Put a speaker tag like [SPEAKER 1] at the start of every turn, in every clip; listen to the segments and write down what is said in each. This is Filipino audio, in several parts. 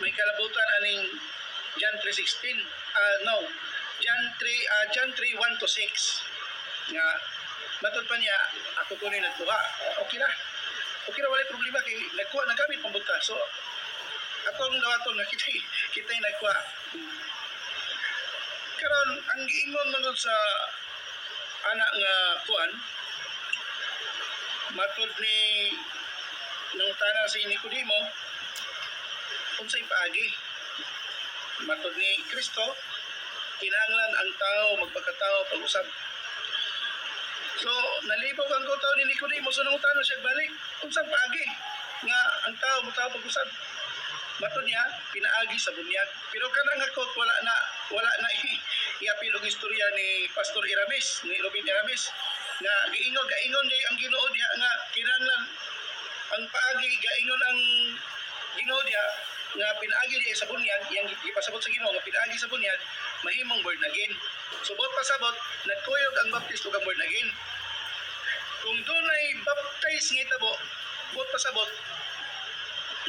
[SPEAKER 1] may kalabutan aning John 3:16. No. John 3, 1 to 6. Nga matod pa niya ako kunin nagkuha. Okay na. Okay na, wala problema kay nagkuha nagamit pambuta. So atong dawaton nga kita nagkuha. Karon ang giingon man sa anak nga kuan matod ni nangutana si Nicodemo unsay paagi. Matod ni Kristo, kinahanglan ang tao magpakatao pag-usab. So, nalibog ang kutaw ni Nicodemo, so nangutana siya balik, unsang paagi nga ang tao magtao pag-usab. Matod niya, pinaagi sa bunyag. Pero kanang hakot, wala na iapil og istorya ni Pastor Iramis, ni Robin Iramis, nga giingon day ang Ginoo diha nga kinahanglan ang paagi gaingon ang Ginoo diha nga pinaagi diha sa bunyag, yang ipasabot sa Ginoo nga pinaagi sa bunyag mahimong born again. Subot pasabot nagkuyog ang baptist ug ang born again. Kung dunay baptize nga itabo, subot pasabot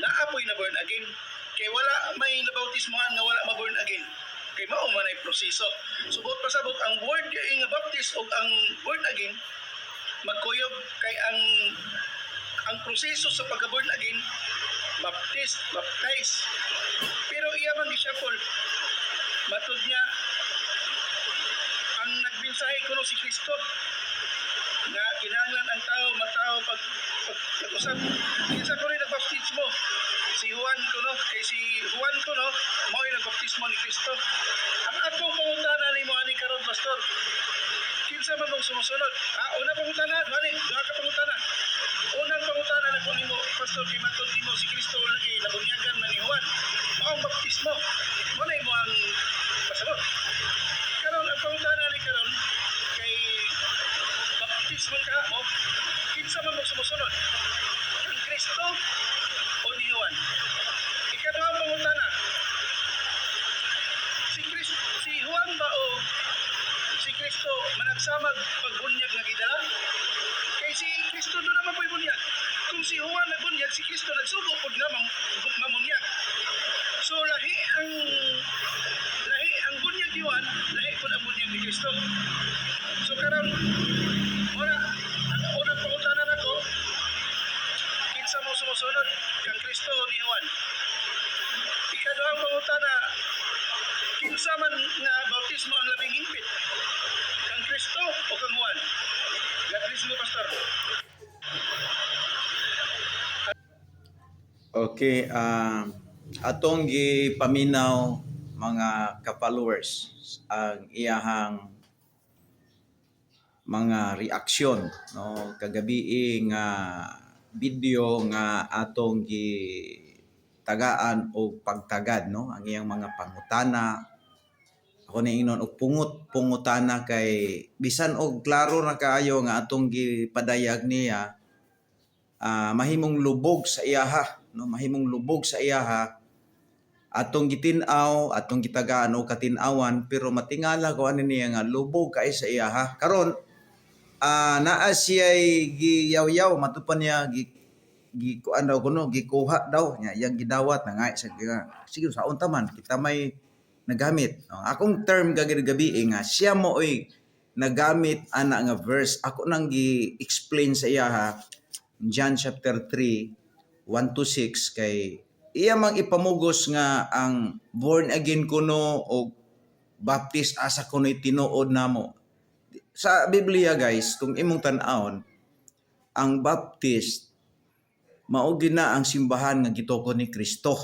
[SPEAKER 1] naapoy na born again. Kay wala may nabautismohan nga wala ma-born again. Kay mao man ay proseso. Subot pasabot ang word nga baptist ug ang born again magkuyog kay ang proseso sa pagka-born again baptize. Pero iya man gisapol. Matod niya ang nagmensahe kuno si Kristo nga kinahanglan ang tao matao pag-usab. Kinsa ko rin nagbaptismo? Si Juan kuno, kay si Juan kuno mao yung nagbaptismo ni Kristo. Ang atong pangutana nimo ani karon pastor. Kinsa man mong sumusunod? Una pangutana, duha ka pangutana. Unang pangutana na ko nimo pastor kay matod nimo si Kristo lagi nabunyagan na ni Juan. Mao ang baptismo. Mo mo ang pasabot. Karon ang pangutana ni karon kay baptismo ka mo. Kinsa man mong sumusunod? Ang Kristo o ni Juan? Ikaduhang pangutana. Si Juan ba o si Kristo managsamag pagbunyag nga gidala? Kay si Kristo doon naman po'y bunyag. Kung si Juan nagbunyag, si Kristo nagsugo po na mamunyag. So lahi ang bunyag ni Juan, lahi po ang bunyag ni Kristo. So karon ang unang pangutanan nako, kinsa mo sumusunod kang Kristo o ni Juan? Ikaduhang pangutana, kinsa man nga bautismo ang labing hingpit? Kang Kristo o kang Juan? God bless mo, pastor.
[SPEAKER 2] Okay, atong gipaminaw mga ka-followers ang iyahang mga reaksyon no kagabi nga video nga atong gitagaan o pagtagad no ang iyang mga pangutana. Ako na ingnon og pungutana kay bisan og klaro na kaayo nga atong gipadayag niya mahimong lubog sa iyaha no mahimong lubog sa iyaha atong gitin-aw atong gitagaan og katin-awan pero matingala ko ani niya nga lubog kay sa iyaha karon naa siya'y giyaw-yaw matupan niya kuan daw kuno gikuha daw nya iyang gidawat na nga sige sa unta man kita may nagamit akong term gabi nga siya mo oy nagamit ana nga verse ako nang gi-explain sa iyaha John chapter 3 1 to 6 kay iya mang ipamugos nga ang born again kuno o baptist asa kuno'y tinuod namo. Sa Biblia guys, kung imong tan-awon, ang baptist mao gina ang simbahan nga gitukod ni Kristo.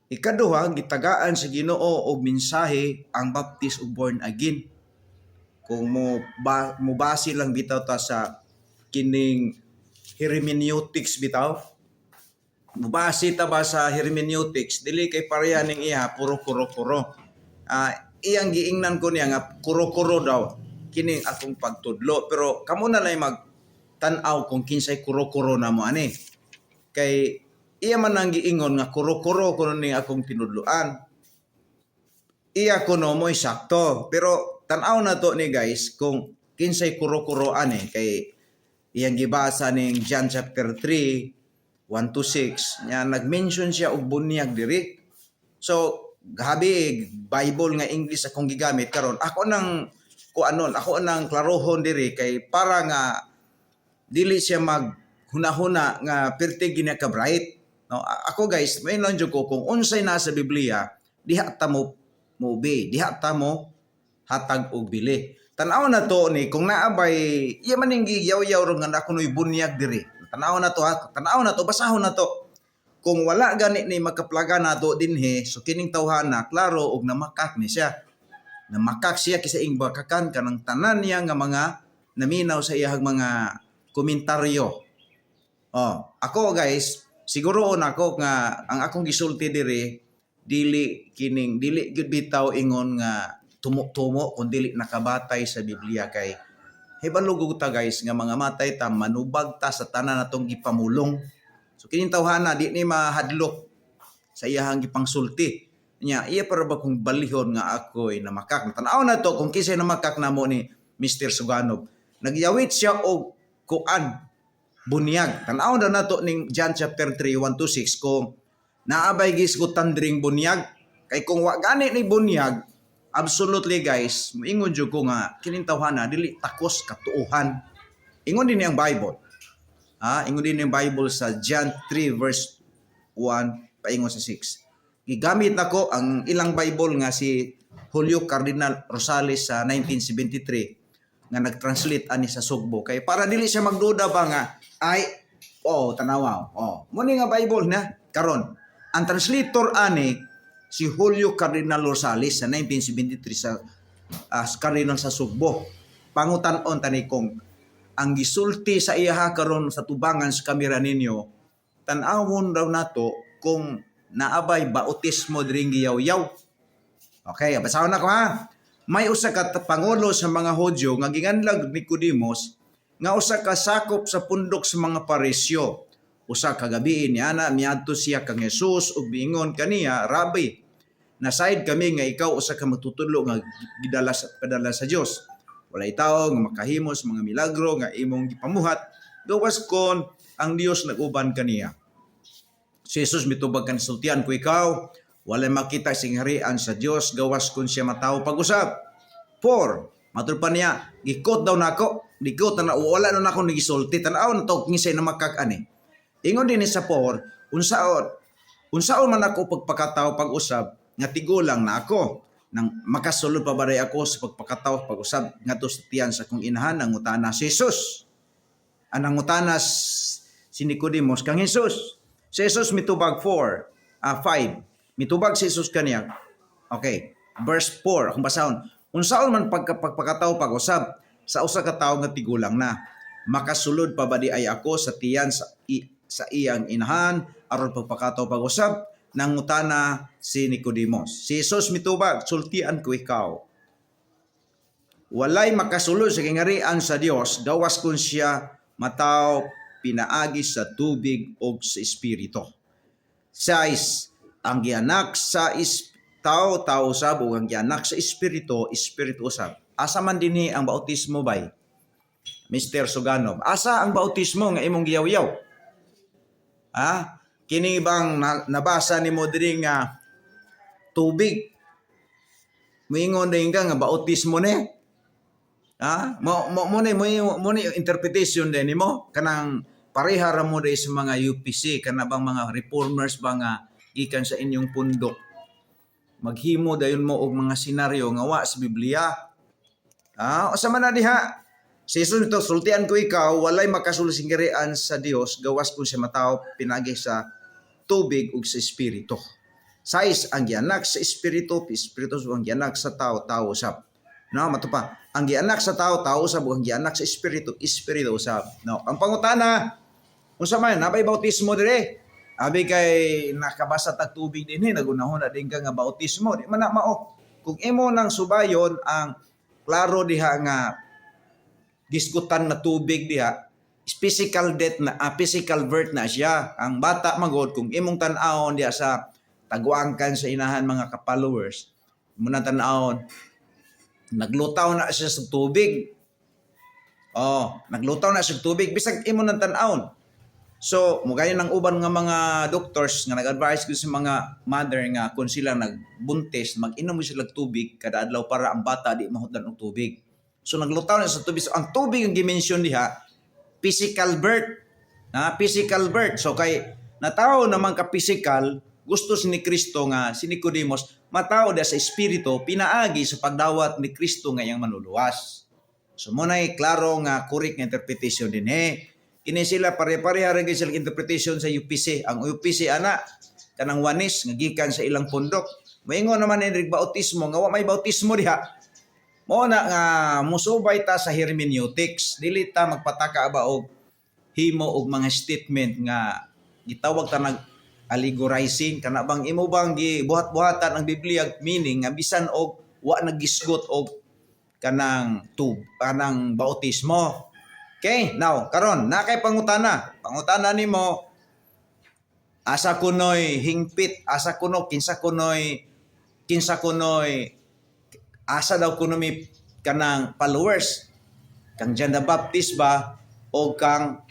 [SPEAKER 2] Ikaduha, gitagaan sa Ginoo og mensahe ang baptist ug born again. Kung mo base lang bitaw ta sa kining hermeneutics bitaw, mubase ta ba sa hermeneutics dili kay pareha ning iya puro iyang giingnan ko niya nga kuro daw kining akong pagtudlo pero kamo na lay mag-tan-aw kung kinsay kuro na mo ani kay iya man ang giingon nga kuro kuno ning akong tinudloan iya kuno mo'y sakto pero tan-aw na to ni guys kung kinsay kuro ani kay iyang gibasa ning John chapter 3 1 to 6 nya nag-mention siya og bunyag diri. So gabi Bible nga English akong gigamit karon ako nang kuanon, ako nang klarohon diri kay para nga dili siya maghunahuna nga perti gina ka bright. No, ako guys, may lang jud ko kung unsay nasa Biblia, diha ta mo obey, diha ta mo hatag og bili. Tan-aw na to ni kung naabay iya man ning giyaw-yaw ro nga nakunoy bunyag diri. Tan-aw na to ha, tan-aw na to, basahon na to. Kung wala gani ni makaplaga nato dinhi, so kining tawhana klaro og namakak ni siya. Namakak siya kisa ing bakakan kanang tanan niya nga mga naminaw sa iyang mga komentaryo. Oh, ako guys, siguro ako nga ang akong gisulti diri dili gyud bitaw ingon nga tumo-tumo kun dili nakabatay sa Biblia kay hibalugog ta guys nga mga matay ta manubag ta sa tanan natong gipamulong. So kining tawhana di ni mahadlok sa iyahang gipangsulti. Nya iya para ba kung balihon nga ako'y namakak. Tan-aw na to kung kisay namakak namo ni Mr. Suganov. Nagyawit siya og kuan bunyag. Tan-aw na to ning John chapter 3 1 to 6 kung naabay gisgutan dring bunyag. Kay kung wa gani ni bunyag, absolutely guys, moingon jud ko nga kining tawhana dili takos katuohan. Ingon din ang Bible. Ingon din yung Bible sa John 3 verse 1 paingon sa 6. Gigamit nako ang ilang Bible nga si Julio Cardinal Rosales sa 1973 nga nag-translate ani sa Sugbo kay para dili siya magduda ba nga ay tanawa mo ni nga Bible na karon ang translator ani si Julio Cardinal Rosales sa 1973 sa Cardinal sa Sugbo. Pangutan-on tani kong ang gisulti sa iya karon sa tubangan sa kamera ninyo, tan-awon daw nato kung naabay bautismo diring giyaw-yaw. Okay, basahon na ko ha. May usa ka pangulo sa mga Hudyo nga ginganlag ni Nicodemus nga usa ka sakop sa pundok sa mga Parisyo. Usa ka gabi niya na miadto siya kang Jesus ug biingon kaniya, Rabbi, nasaid kami nga ikaw usa ka magtutulo nga padala sa Dios. Walay tao nga makahimo sa mga milagro nga imong gipamuhat, gawas kon ang Dios nag-uban kaniya. Si Jesus mitubag kan sultian ko ikaw, walay makita sing harian sa Dios, gawas kon siya matawo pag-usab. 4. Matud pa niya, gikot daw nako, gikot na wala na nako nigisulti, tan-aw na to kinsay na makak-ani. Ingon din sa 4, unsaon man ako pagpakataw pag-usab, nga tigulang na ako. Nang makasulod pa baray ako sa pagpakataw pag-usab ngadto sa tiyan sa kong inahan ang utana si Jesus. Anang utana si Nicodemus kang Jesus. Si Jesus mitubag 5. Mitubag si Jesus kaniya. Okay, verse 4 akong basahon. Unsaon man pagpakataw pag-usab sa usa ka tawo nga tigulang na, makasulod pa ba di ay ako sa tiyan sa iyang inahan aron pagpakataw pag-usab? Nangutana si Nicodemus. Si Jesus mitubag, sultian ko ikaw. Walay makasulod sa kingarian sa Dios, gawas kun siya mataw pinaagi sa tubig o sa espiritu. 6. Ang gianak sa tao usab ug ang gianak sa espiritu usab. Asa man dinhi ang bautismo bay? Mr. Suganov, asa ang bautismo nga imong giyaw-yaw? Kini bang nabasa ni mo diri nga tubig? Moingon din ka nga bautismo ni? Mo ni interpretation din nimo kanang pareha ra mo sa mga UPC kana bang mga reformers ba nga gikan sa inyong pundok. Maghimo dayon mo og mga senaryo nga wa sa Biblia. Asa man na diha? Si Jesus ito, sultian ko ikaw, walay makasulusingirian sa Dios, gawas kung siya mataw pinagi sa tubig ug sa espiritu. 6. Ang gianak sa espiritu ang gianak sa tao usab. No, matupa. Ang gianak sa tao usab ug ang gianak sa espiritu usab. No, ang pangutana, unsa man nabay bautismo dire? Abi kay nakabasa tag tubig dinhi, nagunahon na din ka nga bautismo. Di man na mao. Kung imo nang subayon ang klaro diha nga diskutan na tubig diha, physical death na physical birth na siya. Ang bata magod kung imong tan-awon diha sa tagwangkan sa inahan mga ka-followers, muna tan-awon naglutaw na siya sa tubig. Naglutaw na siya sa tubig bisag imo nang tan-awon. So, mugayon ng uban nga mga doctors nga nag-advise ko sa mga mother nga kung sila nagbuntis, mag-inom mo sila og tubig kada adlaw para ang bata di mahutdan og tubig. So naglutaw na sa tubig. So, ang tubig ang gimension diha, physical birth. Physical birth. So kay natao naman ka physical, gusto ni Kristo nga si Nicodemus matao da sa espiritu pinaagi sa pagdawat ni Kristo nga iyang manluluwas. So munay klaro nga correct nga interpretation din Kini sila pare-pareha rin sila interpretation sa UPC. Ang UPC ana kanang wanis nga gikan sa ilang pundok. Moingon naman ni bautismo nga wa may bautismo diha. Mao na nga musubay ta sa hermeneutics. Dili ta magpataka ba og himo og mga statement nga gitawag ta nag allegorizing kana bang imo bang gibuhat-buhatan ang Biblia meaning nga bisan og wa nagisgot og kanang bautismo. Okay, now, karon na kay pangutana. Pangutana nimo asa kunoy hingpit, asa kuno kinsa kunoy asa daw kuno mi kanang followers kang John the Baptist ba o kang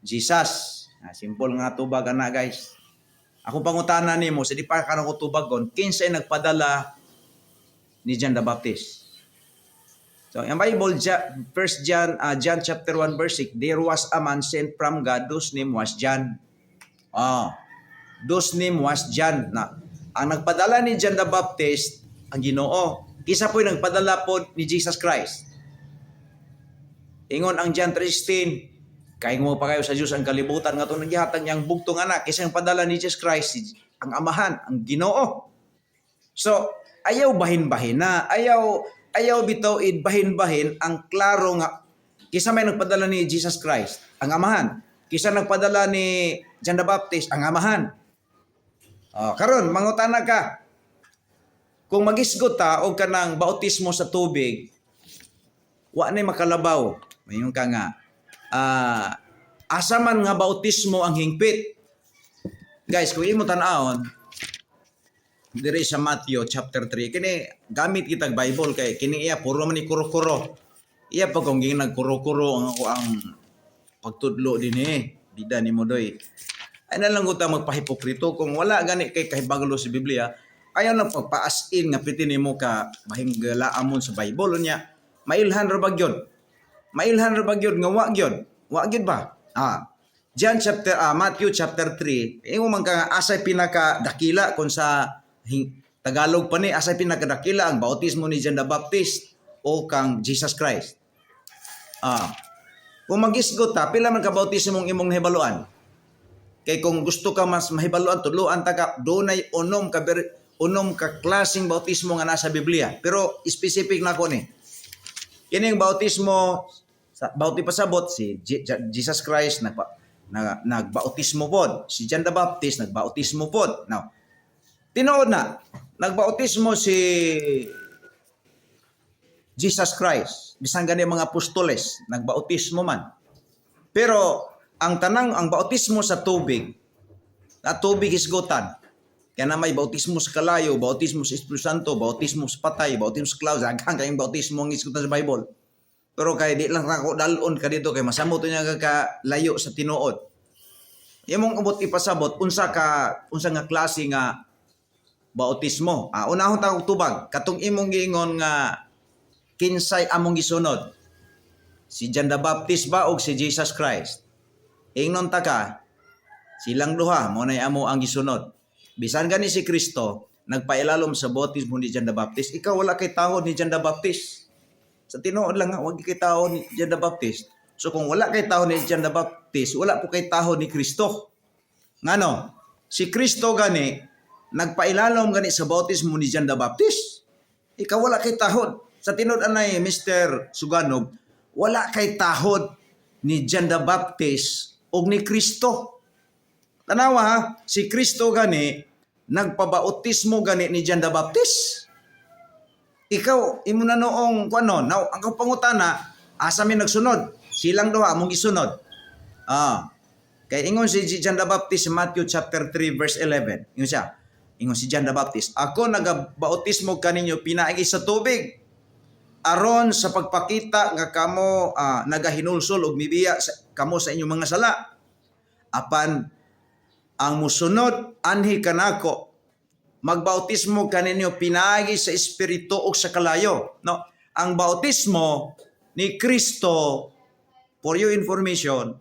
[SPEAKER 2] Jesus. Simple nga tubag ana guys. Ako pangutana nimo sa di pa kanang tubagon kinsay nagpadala ni John the Baptist. So, in Bible, John chapter 1 verse 6, there was a man sent from God whose name was John. Whose name was John. Ang nagpadala ni John the Baptist, ang Ginoo. Kisa po'y nagpadala po ni Jesus Christ. Ingon ang John 3:16, kaing mo pa kayo sa Diyos ang kalibutan nga itong naghihatag niyang bugtong anak. Kisa ang padala ni Jesus Christ, ang Amahan, ang Ginoo. So, ayaw bahin-bahin na. Ayaw bitaw bahin-bahin ang klaro nga kisa may nagpadala ni Jesus Christ, ang Amahan. Kisa nagpadala ni John the Baptist, ang Amahan. Karon mangutana ka. Kung magisgot ta og kanang bautismo sa tubig, wa nay makalabaw. Mayon ka nga. Asa man nga bautismo ang hingpit. Guys, kung imo tan-awon, diri sa Matthew chapter 3 kini gamit kitag Bible kay kini iya puro man ni kuro-kuro. Iya pa kung nagkuro-kuro ang pagtudlo dinhi bida ni Modoy. Ay na lang uta magpahipokrito kung wala gani kay kahibaglo sa Biblia. Ayaw na pagpa-as-in nga piti nimo ka mahingalaamon sa Bible unya. Mailhan ra ba gyud? Mailhan ra ba gyud nga wa gyud? Wa gyud ba? Matthew chapter 3. Ingo man ka asay pinaka dakila kung sa Tagalog pa ni asay pinakadakila ang bautismo ni John the Baptist o kang Jesus Christ. Kung magisgot ta, pila man ka bautismo mong imong nahibaluan? Kay kung gusto ka mas mahibaluan, tudloan ta ka dunay unom ka klaseng bautismo nga nasa Biblia. Pero specific na ko ni. Kining bautismo pasabot si Jesus Christ nagbautismo pod. Si John the Baptist nagbautismo pod. Now, tinuod na, nagbautismo si Jesus Christ. Bisan gani mga apostoles, nagbautismo man. Pero ang bautismo sa tubig, na tubig isgutan. Kaya na may bautismo sa kalayo, bautismo sa Espiritu Santo, bautismo sa patay, bautismo sa clouds, hanggang kayong bautismo ang isgutan sa Bible. Pero kay di lang ako dalon ka dito kay masamot niya ka layo sa tinuod. Imong ubot ipasabot unsa nga klase nga bautismo. Unahon ta og tubag katong imong giingon nga kinsay among gisunod. Si John the Baptist ba o si Jesus Christ? Ingnon ta ka silang duha mo nay amo ang gisunod. Bisan gani si Kristo nagpailalom sa bautismo ni John the Baptist, ikaw wala kay tahod ni John the Baptist. Sa tinuod lang nga wag kay tahod ni John the Baptist. So kung wala kay tahod ni John the Baptist, wala po kay tahod ni Kristo. Ngano? Si Kristo gani nagpailalom gani sa bautismo ni John the Baptist. Ikaw wala kay tahod. Sa tinud anay Mr. Suganog, wala kay tahod ni John the Baptist o ni Kristo. Tanawa ha, si Kristo gani nagpabautismo gani ni John the Baptist. Ikaw imo na noong kuno, now ang pangutana, asa mi nagsunod? Silang duha among gisunod. Kay ingon si John the Baptist sa Matthew chapter 3 verse 11. Ingon siya. Ingon si John the Baptist, ako nagabautismo kaninyo pinaagi sa tubig aron sa pagpakita nga kamo nagahinulsol og mibiya kamo sa inyong mga sala. apan ang musunod anhi kanako magbautismo kaninyo pinaagi sa espiritu ug sa kalayo, no? Ang bautismo ni Kristo, for your information,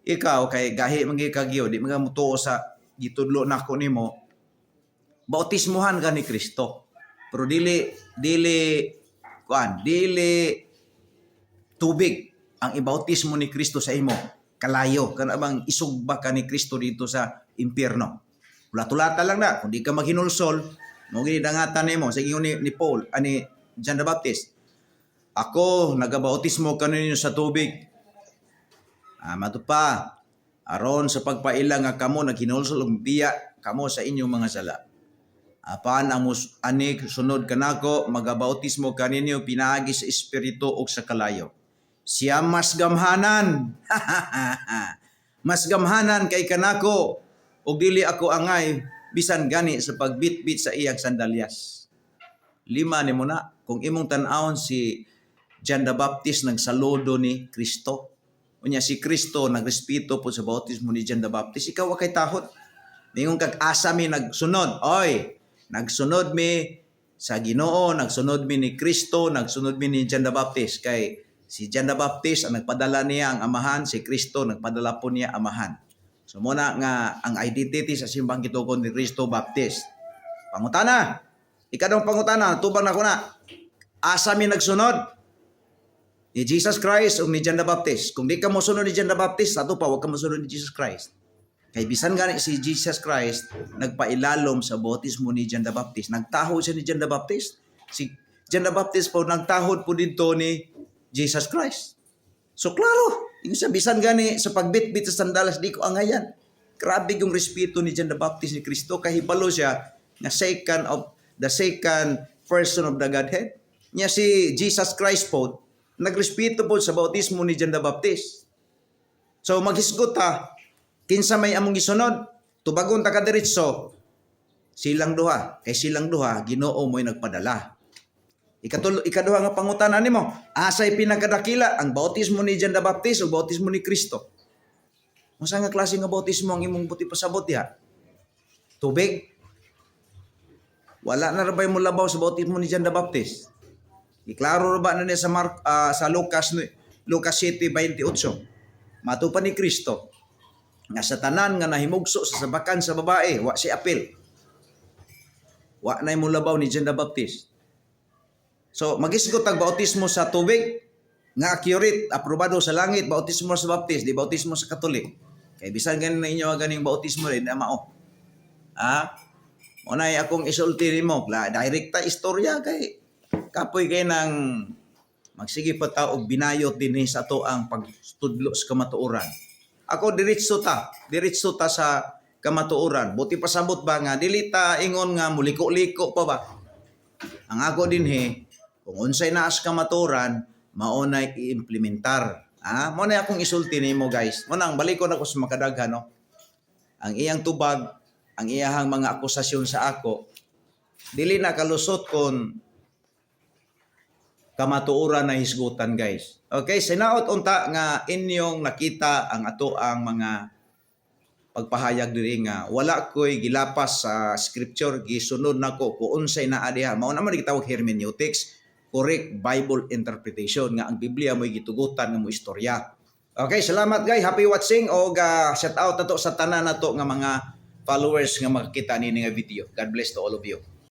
[SPEAKER 2] ikaw kay gahi mangi kagyo di mga mutuo sa gitudlo nako nimo, bautismohan ka ni Kristo. Pero dili tubig ang ibautismo ni Kristo sa imo. Kalayo kana bang isugba ka ni Kristo dito sa impyerno. Ulat-ulata lang na kung di ka maghinulsol, mo gini dangatan nimo sa ingon ni Paul ani John the Baptist. Ako nagabautismo kaninyo sa tubig. Mato pa aron sa pagpaila nga kamo naghinulsol og biya kamo sa inyong mga sala. Apan ang ani sunod kanako magabautismo kaninyo pinaagi sa espiritu ug sa kalayo. Siya mas gamhanan. Mas gamhanan kay kanako ug dili ako angay bisan gani sa pagbitbit sa iyang sandalyas. 5 nimo na kung imong tan-awon si John the Baptist nagsaludo ni Kristo. Unya si Kristo nagrespeto po sa bautismo ni John the Baptist. Ikaw wa kay tahod. Ningon kag asa mi nagsunod. Oy, nagsunod mi sa Ginoo, nagsunod mi ni Kristo, nagsunod mi ni John the Baptist kay si John the Baptist ang nagpadala niya ang amahan, si Kristo nagpadala po niya amahan. So muna nga ang identity sa simbang gitugon ni Kristo Baptist. Pangutana. Ikadong pangutana, tubang na ko na. Asa mi nagsunod? Ni Jesus Christ o ni John the Baptist. Kung di ka mo sunod ni John the Baptist, ato pa, huwag ka mo sunod ni Jesus Christ. Kay bisan gani si Jesus Christ, nagpailalom sa bautismo ni John the Baptist. Nagtahod siya ni John the Baptist. Si John the Baptist po, nagtahod po dito ni Jesus Christ. So klaro, yung sa bisan gani sa pagbitbit sa sandalas, di ko angayan. Grabe yung respeto ni John the Baptist ni Kristo. Kahibalo siya na the second person of the Godhead. Niya si Jesus Christ po, nagrespeto po sa bautismo ni John the Baptist. So maghisgot ta, kinsa may among gisunod, tubagon ta kadiretso, silang duha. Kay silang duha, Ginoo mo'y nagpadala. Ikaduha nga pangutana nimo, asay pinakadakila ang bautismo ni John the Baptist o bautismo ni Kristo? Unsa nga klase nga bautismo ang imong buti pasabot diha? Tubig? Wala na ra bay mo labaw sa bautismo ni John the Baptist. Iklaro ra ba na niya sa Lucas 7:28. Matupan ni Kristo nga sa tanan nga nahimugso sa sabakan sa babae, wa si apil. Wa na mo labaw ni John the Baptist. So, magisgot ang bautismo sa tubig, nga accurate, aprobado sa langit, bautismo sa Baptist, di bautismo sa Katolik. Kaya bisan ganin na inyo ganing bautismo rin, na mao. Unay akong isulti mo, direkta istorya kay kapoy kay nang magsige pa ta og binayot dinhi sa ato ang pagtudlo sa kamatuoran. Ako diretso ta sa kamatuoran. Buti pasabot ba nga dili ta ingon nga muliko-liko pa ba. Ang ako dinhi kung unsay naas kamatuoran, maunay i-implementar. Mo na akong isulti nimo guys. Mo nang balikon ako sa makadaghan no. Ang iyang tubag, ang iyahang mga akusasyon sa ako, dili na kalusot kon kamatuoran na hisgutan guys. Okay, sinaot unta nga inyong nakita ang ato ang mga pagpahayag diri nga wala koy gilapas sa scripture, gisunod nako kung unsay naa diha. Mao naman gitawag hermeneutics, correct Bible interpretation nga ang Biblia mo'y gitugutan nga mo istorya. Okay, salamat guys. Happy watching o shout out nato sa tanan nato nga mga followers nga makakita nini nga video. God bless to all of you.